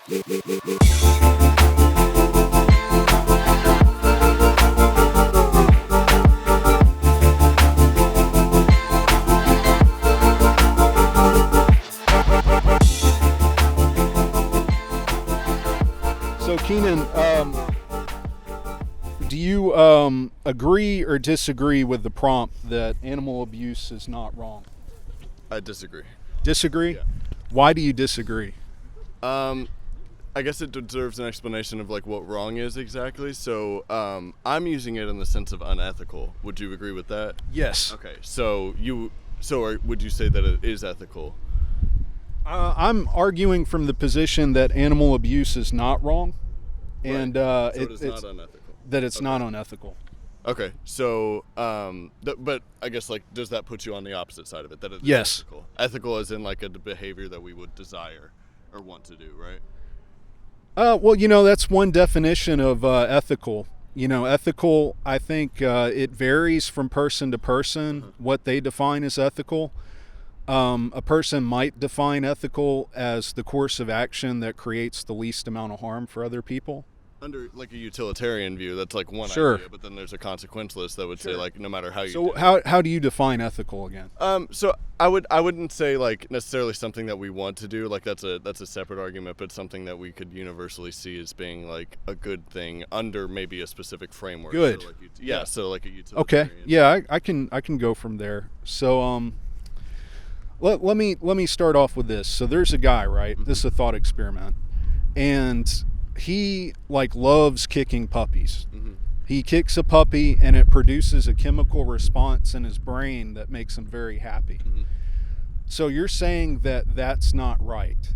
So Keenan, do you agree or disagree with the prompt that animal abuse is not wrong? I disagree. Disagree? Yeah. Why do you disagree? I guess it deserves an explanation of like what wrong is exactly. So I'm using it in the sense of unethical. Would you agree with that? Yes. Okay. Would you say that it is ethical? I'm arguing from the position that animal abuse is not wrong, and so it's not unethical. That it's not unethical. Okay. So, but I guess like, does that put you on the opposite side of it? That it's Yes. ethical. Ethical as in like a behavior that we would desire or want to do, right? Well, that's one definition of ethical. Ethical, I think it varies from person to person what they define as ethical. A person might define ethical as the course of action that creates the least amount of harm for other people. Under like a utilitarian view, that's like one Sure. idea, but then there's a consequentialist that would say like no matter how you So do how do you define ethical again? So I wouldn't say like necessarily something that we want to do, like that's a separate argument, but something that we could universally see as being like a good thing under maybe a specific framework. Good. So like, so like a utilitarian. Okay. Yeah, I can go from there. So let me start off with this. So there's a guy, right? This is a thought experiment, and he like loves kicking puppies. He kicks a puppy and it produces a chemical response in his brain that makes him very happy. So you're saying that that's not right,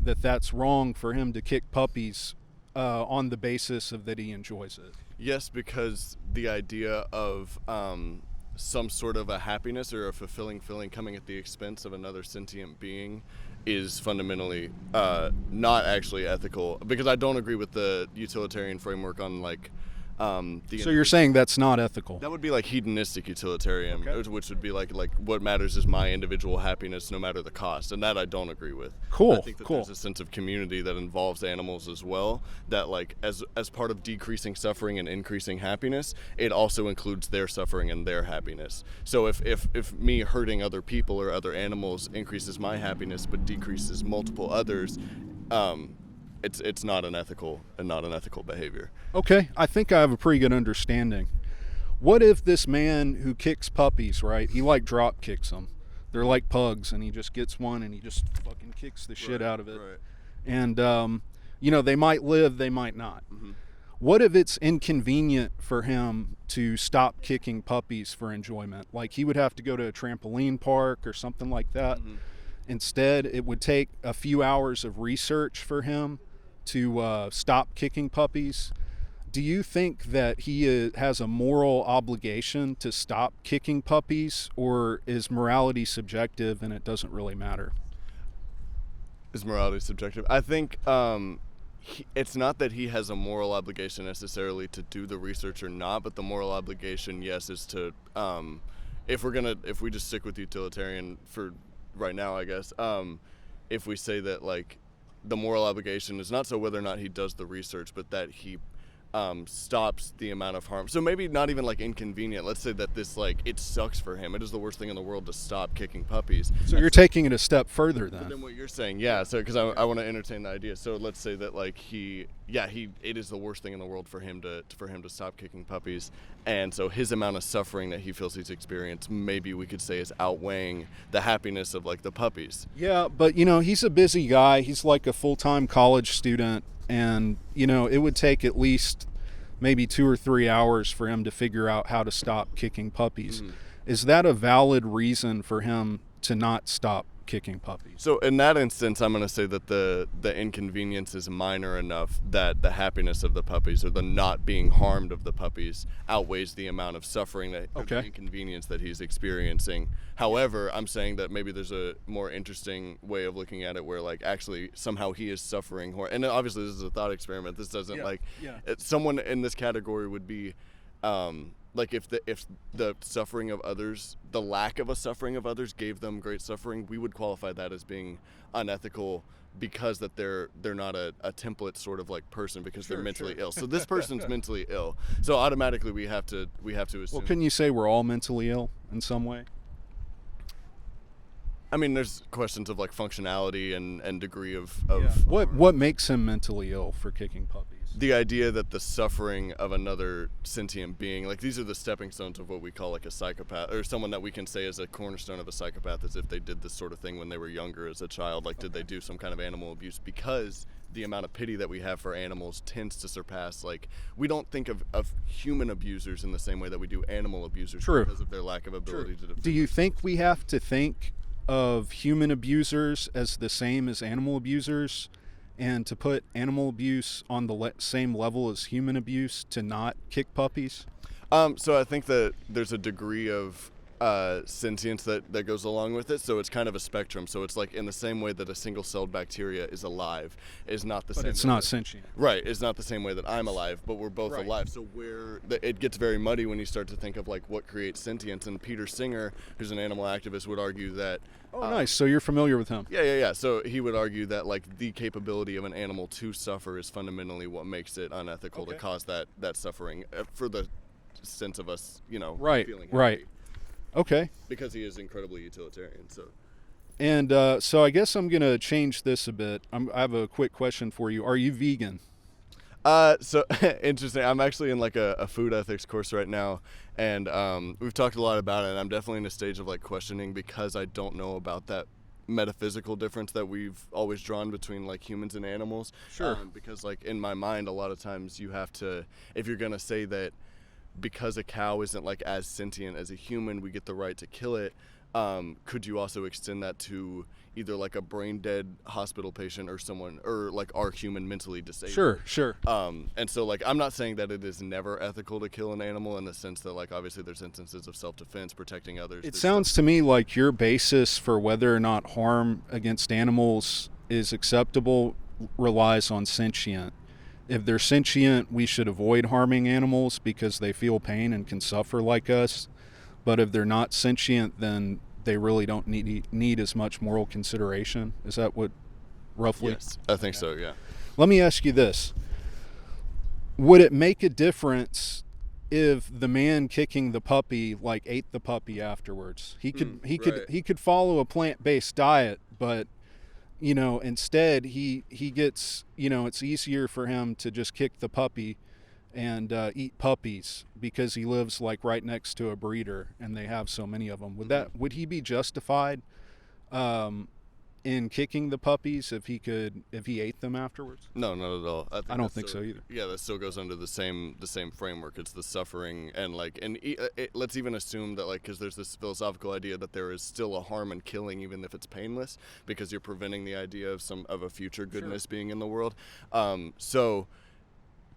that that's wrong for him to kick puppies on the basis of that he enjoys it? Yes, because the idea of some sort of a happiness or a fulfilling feeling coming at the expense of another sentient being is fundamentally not actually ethical, because I don't agree with the utilitarian framework on like so you're saying that's not ethical? That would be like hedonistic utilitarian, Okay. which would be like what matters is my individual happiness no matter the cost, and that I don't agree with. Cool. I think that there's a sense of community that involves animals as well, that like as part of decreasing suffering and increasing happiness, it also includes their suffering and their happiness. So if me hurting other people or other animals increases my happiness but decreases multiple others, it's not an ethical behavior. Okay, I think I have a pretty good understanding. What if this man who kicks puppies, right? He like drop kicks them. They're like pugs, and he just gets one and he just fucking kicks the shit out of it. Right. And they might live, they might not. What if it's inconvenient for him to stop kicking puppies for enjoyment? Like he would have to go to a trampoline park or something like that. Instead, it would take a few hours of research for him to stop kicking puppies. Do you think that he has a moral obligation to stop kicking puppies, or is morality subjective and it doesn't really matter? Is morality subjective? I think it's not that he has a moral obligation necessarily to do the research or not, but the moral obligation, yes, is to if we just stick with utilitarian for right now, I guess, if we say that like the moral obligation is not so whether or not he does the research, but that he stops the amount of harm. So maybe not even like inconvenient. Let's say that this like it sucks for him. It is the worst thing in the world to stop kicking puppies. So you're taking it a step further then. But then what you're saying, yeah. So because I want to entertain the idea. So let's say that like it is the worst thing in the world for him to stop kicking puppies, and so his amount of suffering that he feels he's experienced, maybe we could say is outweighing the happiness of like the puppies. Yeah, but he's a busy guy. He's like a full-time college student, and it would take at least maybe 2 or 3 hours for him to figure out how to stop kicking puppies. Is that a valid reason for him to not stop kicking puppies? So in that instance, I'm going to say that the inconvenience is minor enough that the happiness of the puppies or the not being harmed of the puppies outweighs the amount of suffering or the inconvenience that he's experiencing. However, I'm saying that maybe there's a more interesting way of looking at it where like actually somehow he is suffering, and obviously this is a thought experiment. This doesn't someone in this category would be like if the suffering of others, the lack of a suffering of others gave them great suffering, we would qualify that as being unethical because that they're not a template sort of like person because they're mentally ill. So this person's mentally ill. So automatically we have to assume. Well, couldn't you say we're all mentally ill in some way? I mean, there's questions of like functionality and degree of What makes him mentally ill for kicking puppies? The idea that the suffering of another sentient being, like these are the stepping stones of what we call like a psychopath, or someone that we can say is a cornerstone of a psychopath, as if they did this sort of thing when they were younger as a child. Like, did they do some kind of animal abuse? Because the amount of pity that we have for animals tends to surpass, like, we don't think of human abusers in the same way that we do animal abusers because of their lack of ability to defend. Do you think we have to think of human abusers as the same as animal abusers, and to put animal abuse on the same level as human abuse to not kick puppies? So I think that there's a degree of sentience that goes along with it, so it's kind of a spectrum. So it's like in the same way that a single-celled bacteria is alive is not the same. But it's not sentient. Right, it's not the same way that I'm alive, but we're both alive. So it gets very muddy when you start to think of like what creates sentience. And Peter Singer, who's an animal activist, would argue that. Oh, nice. So you're familiar with him? Yeah. So he would argue that like the capability of an animal to suffer is fundamentally what makes it unethical to cause that suffering for the sense of us, feeling happy. Right. Okay. Because he is incredibly utilitarian. So. And so I guess I'm gonna change this a bit. I have a quick question for you. Are you vegan? So interesting. I'm actually in like a food ethics course right now, and we've talked a lot about it. And I'm definitely in a stage of like questioning because I don't know about that metaphysical difference that we've always drawn between like humans and animals. Sure. Because like in my mind, a lot of times you have to, if you're gonna say that because a cow isn't like as sentient as a human, we get the right to kill it. Could you also extend that to either like a brain dead hospital patient or someone, or like our human mentally disabled? Sure. And so like I'm not saying that it is never ethical to kill an animal in the sense that like obviously there's instances of self-defense, protecting others. It sounds to me like your basis for whether or not harm against animals is acceptable relies on sentient. If they're sentient, we should avoid harming animals because they feel pain and can suffer like us. But if they're not sentient, then they really don't need as much moral consideration. Is that what, roughly? Yes, I think so, yeah. Let me ask you this. Would it make a difference if the man kicking the puppy like ate the puppy afterwards? He could follow a plant-based diet, but instead he gets, it's easier for him to just kick the puppy and eat puppies because he lives like right next to a breeder and they have so many of them. Would he be justified in kicking the puppies if he ate them afterwards? No, not at all. I don't think so either. Yeah, that still goes under the same framework. It's the suffering and like, and let's even assume that like, because there's this philosophical idea that there is still a harm in killing even if it's painless, because you're preventing the idea of a future goodness being in the world. So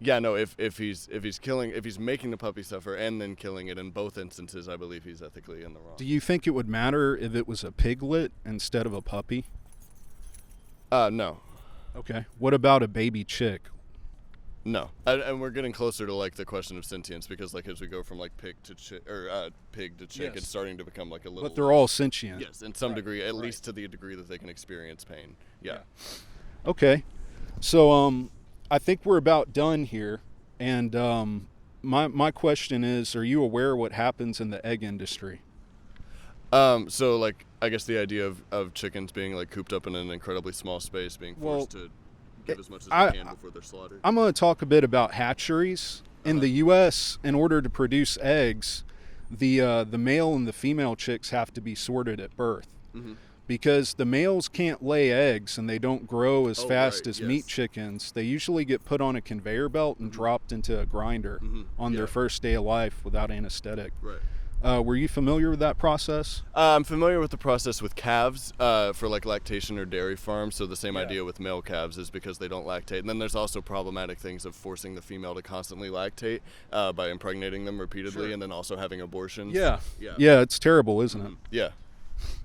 yeah, no, if he's making the puppy suffer and then killing it, in both instances, I believe he's ethically in the wrong. Do you think it would matter if it was a piglet instead of a puppy? No. Okay. What about a baby chick? No. And we're getting closer to like the question of sentience, because like as we go from like pig to chick, it's starting to become like a little. But they're all sentient. Yes, in some degree, at least to the degree that they can experience pain. Yeah. Okay. So I think we're about done here, and my question is, are you aware what happens in the egg industry? So like I guess the idea of chickens being like cooped up in an incredibly small space, being forced to give as much as they can before they're slaughtered. I'm going to talk a bit about hatcheries. In the U.S., in order to produce eggs, the male and the female chicks have to be sorted at birth. Mm-hmm. Because the males can't lay eggs and they don't grow as fast as meat chickens. They usually get put on a conveyor belt and dropped into a grinder on their first day of life without anesthetic. Right. Were you familiar with that process? I'm familiar with the process with calves for like lactation or dairy farms. So the same idea with male calves is because they don't lactate. And then there's also problematic things of forcing the female to constantly lactate by impregnating them repeatedly and then also having abortions. Yeah, it's terrible, isn't it? Yeah.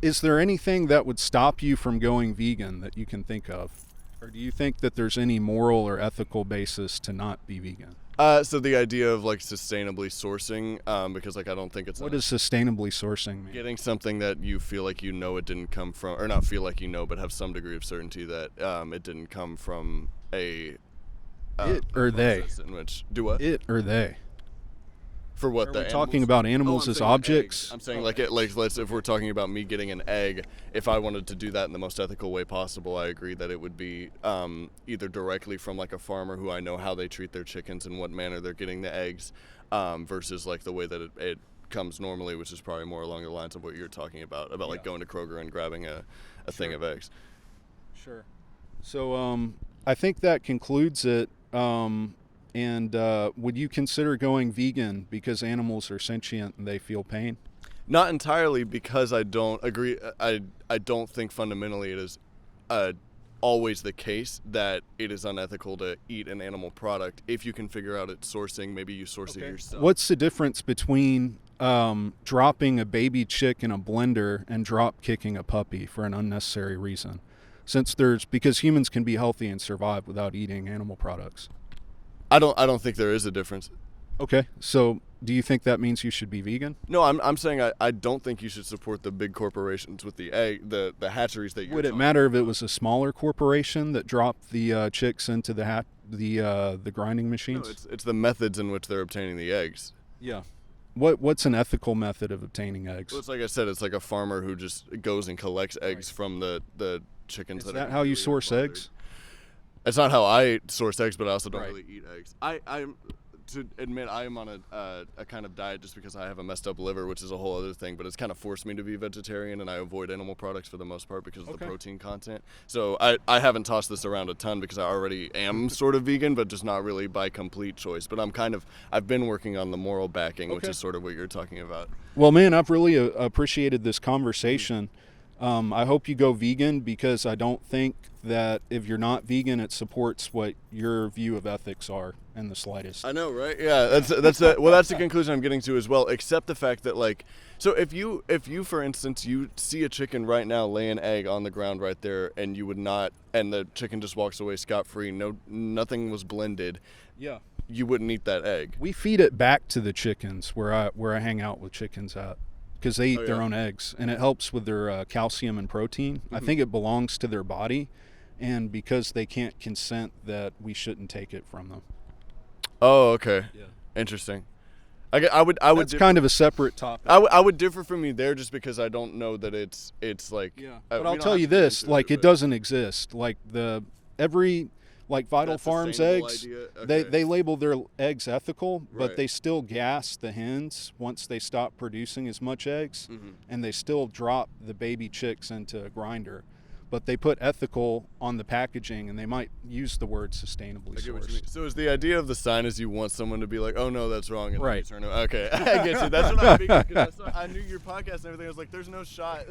Is there anything that would stop you from going vegan that you can think of? Or do you think that there's any moral or ethical basis to not be vegan? So the idea of like sustainably sourcing, because like I don't think it's What does sustainably sourcing mean? getting something that you feel like you know it didn't come from, or not feel like you know, but have some degree of certainty that it didn't come from a It or they? process in which do what It or they? for what Are the we talking animals- about Oh, animals I'm as saying objects? eggs. I'm saying like it like let's if we're talking about me getting an egg, if I wanted to do that in the most ethical way possible, I agree that it would be either directly from like a farmer who I know how they treat their chickens and what manner they're getting the eggs, versus like the way that it comes normally, which is probably more along the lines of what you're talking about like going to Kroger and grabbing a thing of eggs. Sure. So I think that concludes it. And would you consider going vegan because animals are sentient and they feel pain? Not entirely, because I don't agree. I don't think fundamentally it is always the case that it is unethical to eat an animal product if you can figure out its sourcing. Maybe you source it yourself. What's the difference between dropping a baby chick in a blender and drop kicking a puppy for an unnecessary reason? Because humans can be healthy and survive without eating animal products. I don't think there is a difference. Okay, so do you think that means you should be vegan? No, I'm saying I don't think you should support the big corporations with the hatcheries that you're Would it matter if it was a smaller corporation that dropped the chicks into the grinding machines? No, it's the methods in which they're obtaining the eggs. Yeah. What's an ethical method of obtaining eggs? Well, it's like I said, it's like a farmer who just goes and collects eggs from the chickens. Is that how you source eggs? It's not how I source eggs, but I also don't Right. really eat eggs. I'm to admit I am on a kind of diet just because I have a messed up liver, which is a whole other thing. But it's kind of forced me to be vegetarian, and I avoid animal products for the most part because of the protein content. So I haven't tossed this around a ton because I already am sort of vegan, but just not really by complete choice. But I've been working on the moral backing, which is sort of what you're talking about. Well, man, I've really appreciated this conversation. I hope you go vegan because I don't think that if you're not vegan, it supports what your view of ethics are in the slightest. I know, right? Yeah, that's the conclusion I'm getting to as well. Except the fact that so if you for instance you see a chicken right now lay an egg on the ground right there, and you would not, and the chicken just walks away scot-free, nothing was blended. Yeah. You wouldn't eat that egg. We feed it back to the chickens where I hang out with chickens at. Because they eat their own eggs, and it helps with their calcium and protein. I think it belongs to their body, and because they can't consent, that we shouldn't take it from them. Oh, okay. Yeah. Interesting. I would. That's kind of a separate topic. I would differ from you there, just because I don't know that it's like. Yeah. But I'll tell you this: it doesn't exist. Like Vital That's Farms sustainable eggs, idea? Okay. they label their eggs ethical, but Right. they still gas the hens once they stop producing as much eggs, and they still drop the baby chicks into a grinder. But they put ethical on the packaging, and they might use the word sustainably I get what you mean. sourced. So is the idea of the sign is you want someone to be like, oh no, that's wrong, and Right. then you turn it. Okay, I get you. That's what I'm thinking. Because I knew your podcast and everything. I was like, there's no shot.